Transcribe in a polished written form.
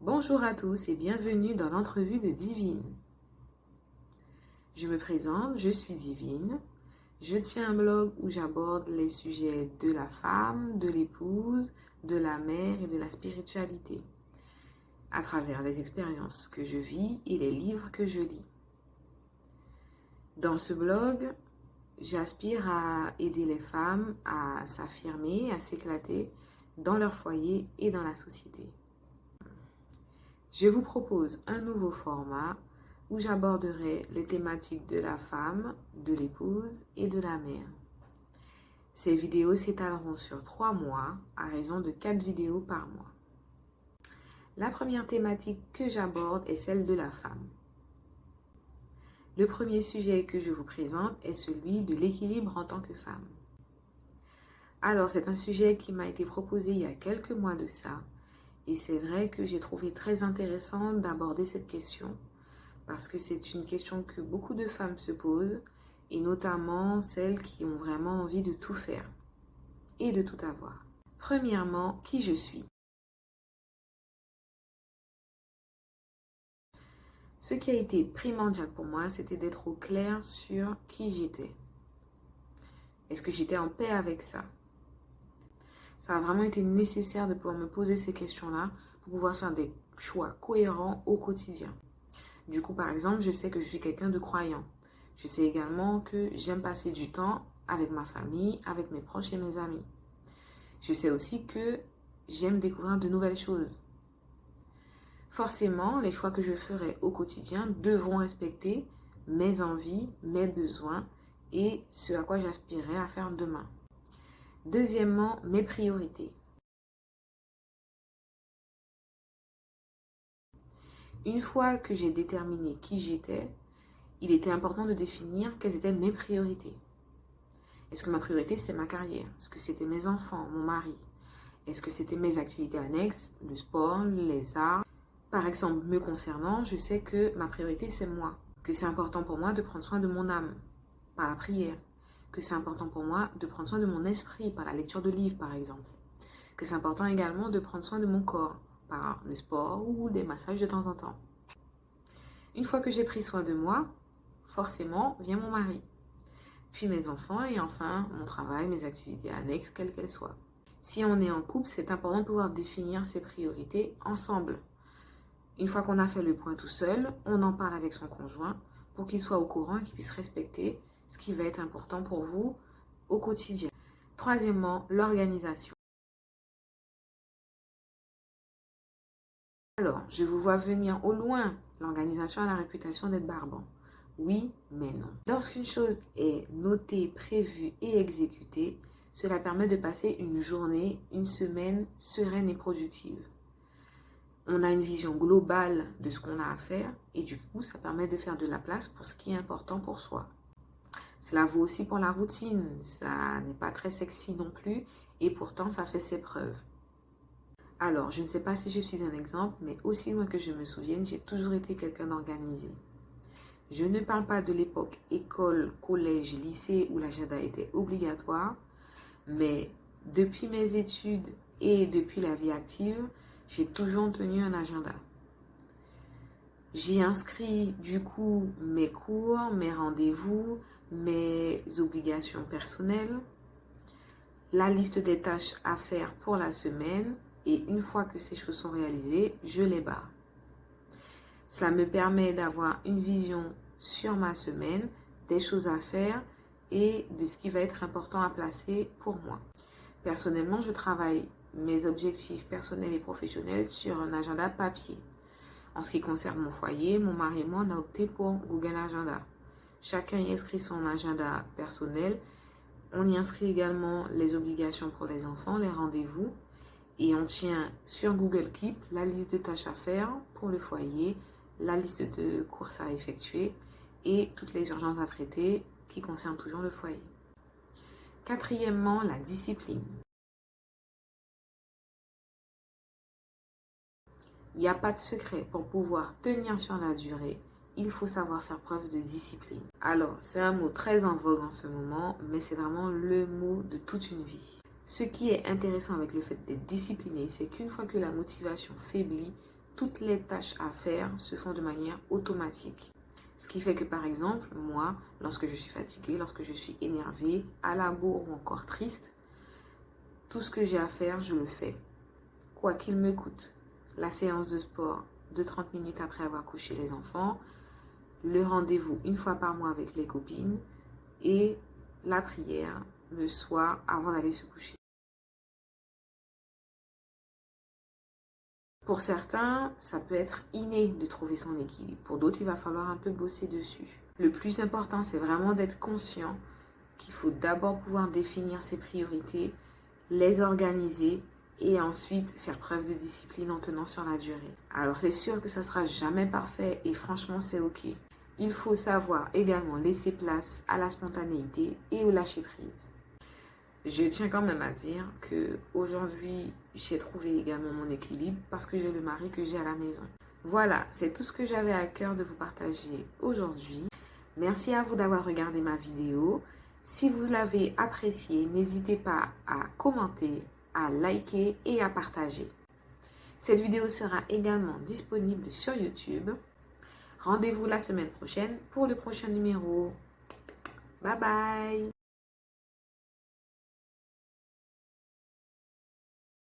Bonjour à tous et bienvenue dans l'entrevue de Divine. Je me présente, je suis Divine. Je tiens un blog où j'aborde les sujets de la femme, de l'épouse, de la mère et de la spiritualité, à travers les expériences que je vis et les livres que je lis. Dans ce blog, j'aspire à aider les femmes à s'affirmer, à s'éclater dans leur foyer et dans la société. Je vous propose un nouveau format où j'aborderai les thématiques de la femme, de l'épouse et de la mère. Ces vidéos s'étaleront sur 3 mois à raison de 4 vidéos par mois. La première thématique que j'aborde est celle de la femme. Le premier sujet que je vous présente est celui de l'équilibre en tant que femme. Alors, c'est un sujet qui m'a été proposé il y a quelques mois de ça, et c'est vrai que j'ai trouvé très intéressant d'aborder cette question, parce que c'est une question que beaucoup de femmes se posent, et notamment celles qui ont vraiment envie de tout faire et de tout avoir. Premièrement, qui je suis. Ce qui a été primordial pour moi, c'était d'être au clair sur qui j'étais. Est-ce que j'étais en paix avec ça? Ça a vraiment été nécessaire de pouvoir me poser ces questions-là pour pouvoir faire des choix cohérents au quotidien. Du coup, par exemple, je sais que je suis quelqu'un de croyant. Je sais également que j'aime passer du temps avec ma famille, avec mes proches et mes amis. Je sais aussi que j'aime découvrir de nouvelles choses. Forcément, les choix que je ferai au quotidien devront respecter mes envies, mes besoins et ce à quoi j'aspirerai à faire demain. Deuxièmement, mes priorités. Une fois que j'ai déterminé qui j'étais, il était important de définir quelles étaient mes priorités. Est-ce que ma priorité, c'était ma carrière? Est-ce que c'était mes enfants, mon mari? Est-ce que c'était mes activités annexes, le sport, les arts? Par exemple, me concernant, je sais que ma priorité, c'est moi. Que c'est important pour moi de prendre soin de mon âme par la prière. Que c'est important pour moi de prendre soin de mon esprit par la lecture de livres, par exemple. Que c'est important également de prendre soin de mon corps par le sport ou des massages de temps en temps. Une fois que j'ai pris soin de moi, forcément vient mon mari, puis mes enfants et enfin mon travail, mes activités annexes, quelles qu'elles soient. Si on est en couple, c'est important de pouvoir définir ses priorités ensemble. Une fois qu'on a fait le point tout seul, on en parle avec son conjoint pour qu'il soit au courant et qu'il puisse respecter ce qui va être important pour vous au quotidien. Troisièmement, l'organisation. Alors, je vous vois venir au loin. L'organisation a la réputation d'être barbant. Oui, mais non. Lorsqu'une chose est notée, prévue et exécutée, cela permet de passer une journée, une semaine sereine et productive. On a une vision globale de ce qu'on a à faire et du coup, ça permet de faire de la place pour ce qui est important pour soi. Cela vaut aussi pour la routine. Ça n'est pas très sexy non plus et pourtant, ça fait ses preuves. Alors, je ne sais pas si je suis un exemple, mais aussi loin que je me souvienne, j'ai toujours été quelqu'un d'organisé. Je ne parle pas de l'époque école, collège, lycée où l'agenda était obligatoire, mais depuis mes études et depuis la vie active, j'ai toujours tenu un agenda. J'y inscris du coup mes cours, mes rendez-vous, mes obligations personnelles, la liste des tâches à faire pour la semaine et une fois que ces choses sont réalisées, je les barre. Cela me permet d'avoir une vision sur ma semaine, des choses à faire et de ce qui va être important à placer pour moi. Personnellement, je travaille mes objectifs personnels et professionnels sur un agenda papier. En ce qui concerne mon foyer, mon mari et moi, on a opté pour Google Agenda. Chacun y inscrit son agenda personnel. On y inscrit également les obligations pour les enfants, les rendez-vous. Et on tient sur Google Keep la liste de tâches à faire pour le foyer, la liste de courses à effectuer et toutes les urgences à traiter qui concernent toujours le foyer. Quatrièmement, la discipline. Il n'y a pas de secret pour pouvoir tenir sur la durée. Il faut savoir faire preuve de discipline. Alors, c'est un mot très en vogue en ce moment, mais c'est vraiment le mot de toute une vie. Ce qui est intéressant avec le fait d'être discipliné, c'est qu'une fois que la motivation faiblit, toutes les tâches à faire se font de manière automatique. Ce qui fait que par exemple, moi, lorsque je suis fatiguée, lorsque je suis énervée, à la bourre ou encore triste, tout ce que j'ai à faire, je le fais. Quoi qu'il me coûte. La séance de sport de 30 minutes après avoir couché les enfants, le rendez-vous une fois par mois avec les copines et la prière le soir avant d'aller se coucher. Pour certains, ça peut être inné de trouver son équilibre. Pour d'autres, il va falloir un peu bosser dessus. Le plus important, c'est vraiment d'être conscient qu'il faut d'abord pouvoir définir ses priorités, les organiser et ensuite faire preuve de discipline en tenant sur la durée. Alors c'est sûr que ça ne sera jamais parfait et franchement c'est ok. Il faut savoir également laisser place à la spontanéité et au lâcher prise. Je tiens quand même à dire que aujourd'hui, j'ai trouvé également mon équilibre parce que j'ai le mari que j'ai à la maison. Voilà, c'est tout ce que j'avais à cœur de vous partager aujourd'hui. Merci à vous d'avoir regardé ma vidéo. Si vous l'avez appréciée, n'hésitez pas à commenter, à liker et à partager. Cette vidéo sera également disponible sur YouTube. Rendez-vous la semaine prochaine pour le prochain numéro. Bye bye!